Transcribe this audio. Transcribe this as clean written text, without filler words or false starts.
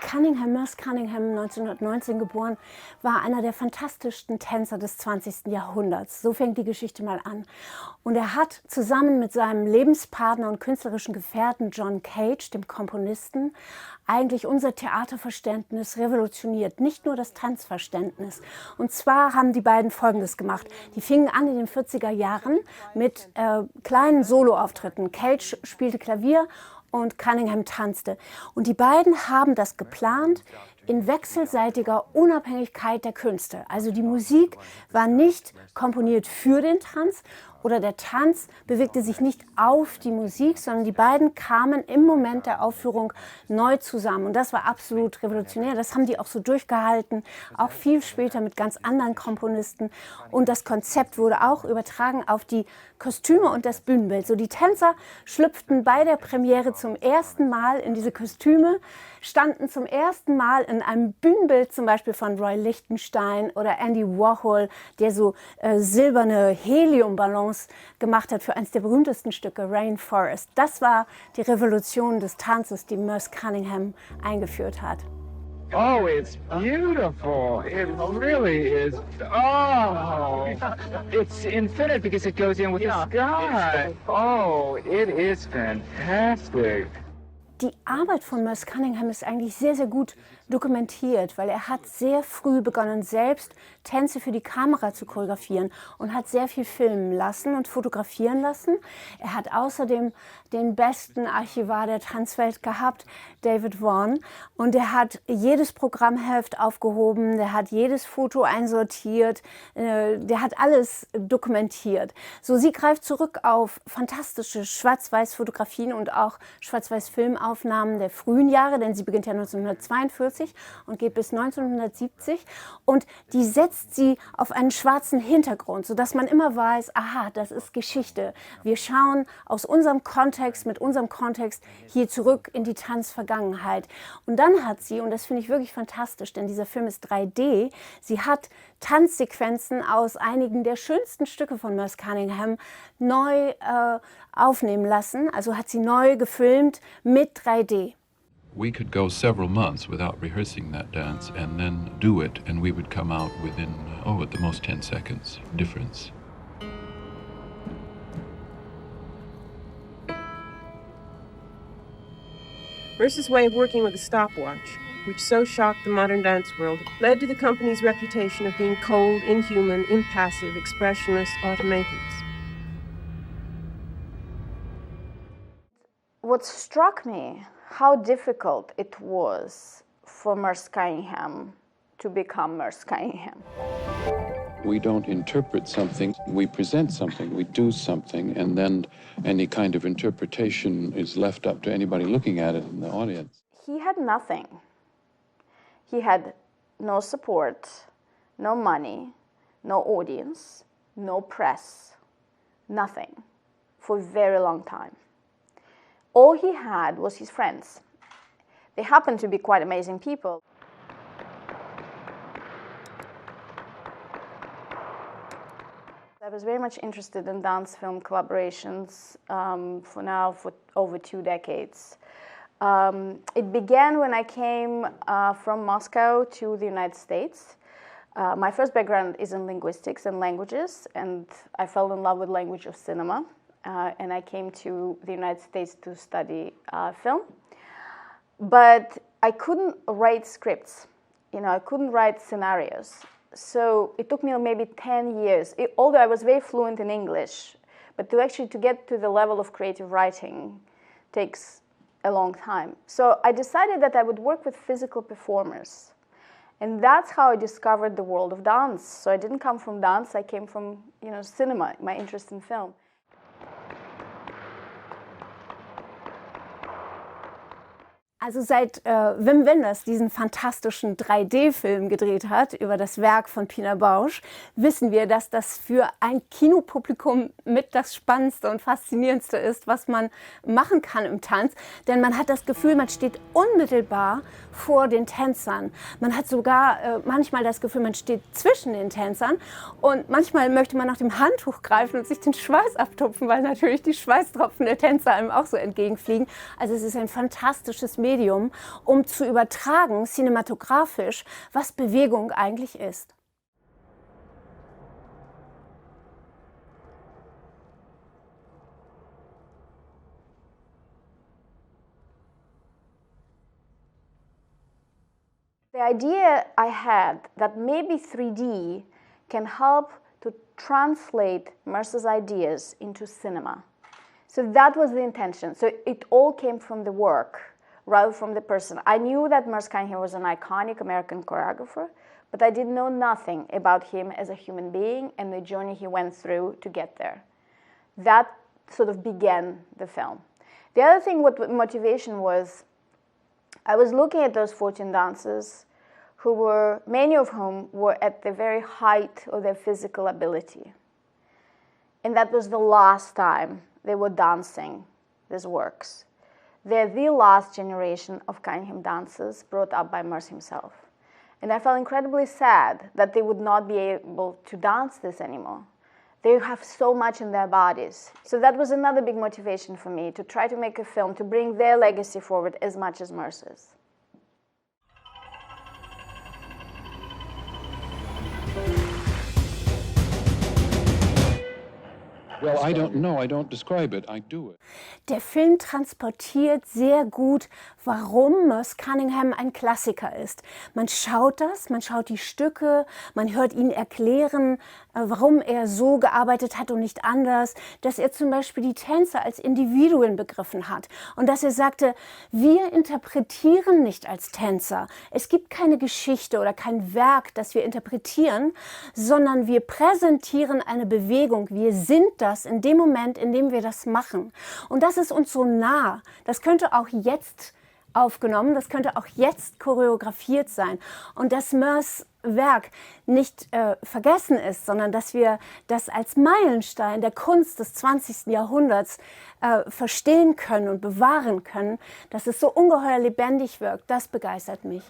Cunningham, Merce Cunningham, 1919 geboren, war einer der fantastischsten Tänzer des 20. Jahrhunderts. So fängt die Geschichte mal an. Und er hat zusammen mit seinem Lebenspartner und künstlerischen Gefährten John Cage, dem Komponisten, eigentlich unser Theaterverständnis revolutioniert, nicht nur das Tanzverständnis. Und zwar haben die beiden Folgendes gemacht. Die fingen an in den 40er Jahren mit kleinen Soloauftritten. Cage spielte Klavier und Cunningham tanzte. Und die beiden haben das geplant in wechselseitiger Unabhängigkeit der Künste. Also die Musik war nicht komponiert für den Tanz oder der Tanz bewegte sich nicht auf die Musik, sondern die beiden kamen im Moment der Aufführung neu zusammen. Und das war absolut revolutionär. Das haben die auch so durchgehalten, auch viel später mit ganz anderen Komponisten. Und das Konzept wurde auch übertragen auf die Kostüme und das Bühnenbild. So die Tänzer schlüpften bei der Premiere zum ersten Mal in diese Kostüme, standen zum ersten Mal in einem Bühnenbild, zum Beispiel von Roy Lichtenstein oder Andy Warhol, der so silberne Heliumballons gemacht hat für eines der berühmtesten Stücke, Rainforest. Das war die Revolution des Tanzes, die Merce Cunningham eingeführt hat. Oh, it's beautiful. It really is. Oh, it's infinite because it goes in with the sky. Oh, it is fantastic. Die Arbeit von Merce Cunningham ist eigentlich sehr, sehr gut dokumentiert, weil er hat sehr früh begonnen, selbst Tänze für die Kamera zu choreografieren und hat sehr viel filmen lassen und fotografieren lassen. Er hat außerdem den besten Archivar der Tanzwelt gehabt, David Vaughan, und er hat jedes Programmheft aufgehoben, der hat jedes Foto einsortiert, der hat alles dokumentiert. So, sie greift zurück auf fantastische Schwarz-Weiß-Fotografien und auch Schwarz-Weiß-Filmaufnahmen der frühen Jahre, denn sie beginnt ja 1942 und geht bis 1970 und die setzt sie auf einen schwarzen Hintergrund, sodass man immer weiß, aha, das ist Geschichte. Wir schauen aus unserem Kontext, mit unserem Kontext hier zurück in die Tanzvergangenheit. Und dann hat sie, und das finde ich wirklich fantastisch, denn dieser Film ist 3D, sie hat Tanzsequenzen aus einigen der schönsten Stücke von Merce Cunningham neu aufnehmen lassen, also hat sie neu gefilmt mit 3D. We could go several months without rehearsing that dance and then do it, and we would come out within, at the most 10 seconds difference. Merce's way of working with a stopwatch, which so shocked the modern dance world, led to the company's reputation of being cold, inhuman, impassive, expressionless automatons. What struck me, how difficult it was for Merce Cunningham to become Merce Cunningham. We don't interpret something, we present something, we do something, and then any kind of interpretation is left up to anybody looking at it in the audience. He had nothing. He had no support, no money, no audience, no press, nothing for a very long time. All he had was his friends. They happened to be quite amazing people. I was very much interested in dance film collaborations for over 2 decades. It began when I came from Moscow to the United States. My first background is in linguistics and languages, and I fell in love with language of cinema. And I came to the United States to study film. But I couldn't write scripts. I couldn't write scenarios. So it took me maybe 10 years, although I was very fluent in English, but to get to the level of creative writing takes a long time. So I decided that I would work with physical performers. And that's how I discovered the world of dance. So I didn't come from dance, I came from cinema, my interest in film. Also seit Wim Wenders diesen fantastischen 3D-Film gedreht hat über das Werk von Pina Bausch, wissen wir, dass das für ein Kinopublikum mit das Spannendste und Faszinierendste ist, was man machen kann im Tanz. Denn man hat das Gefühl, man steht unmittelbar vor den Tänzern. Man hat sogar manchmal das Gefühl, man steht zwischen den Tänzern. Und manchmal möchte man nach dem Handtuch greifen und sich den Schweiß abtupfen, weil natürlich die Schweißtropfen der Tänzer einem auch so entgegenfliegen. Also es ist ein fantastisches Medium. Medium, um zu übertragen, cinematografisch, was Bewegung eigentlich ist. The idea I had that maybe 3D can help to translate Merce's ideas into cinema. So that was the intention. So it all came from the work rather from the person. I knew that Merce Cunningham was an iconic American choreographer, but I did know nothing about him as a human being and the journey he went through to get there. That sort of began the film. The other thing, what motivation was, I was looking at those 14 dancers who were, many of whom were at the very height of their physical ability. And that was the last time they were dancing these works. They're the last generation of Cunningham dancers brought up by Merce himself. And I felt incredibly sad that they would not be able to dance this anymore. They have so much in their bodies. So that was another big motivation for me, to try to make a film to bring their legacy forward as much as Merce's. Well, I don't know, I don't describe it, I do it. Der Film transportiert sehr gut, warum Merce Cunningham ein Klassiker ist. Man schaut das, man schaut die Stücke, man hört ihn erklären, warum er so gearbeitet hat und nicht anders, dass er zum Beispiel die Tänzer als Individuen begriffen hat und dass er sagte, wir interpretieren nicht als Tänzer. Es gibt keine Geschichte oder kein Werk, das wir interpretieren, sondern wir präsentieren eine Bewegung. Wir sind das in dem Moment, in dem wir das machen. Und das ist uns so nah. Das könnte auch jetzt aufgenommen, das könnte auch jetzt choreografiert sein. Und dass Merce Werk nicht vergessen ist, sondern dass wir das als Meilenstein der Kunst des 20. Jahrhunderts verstehen können und bewahren können, dass es so ungeheuer lebendig wirkt, das begeistert mich.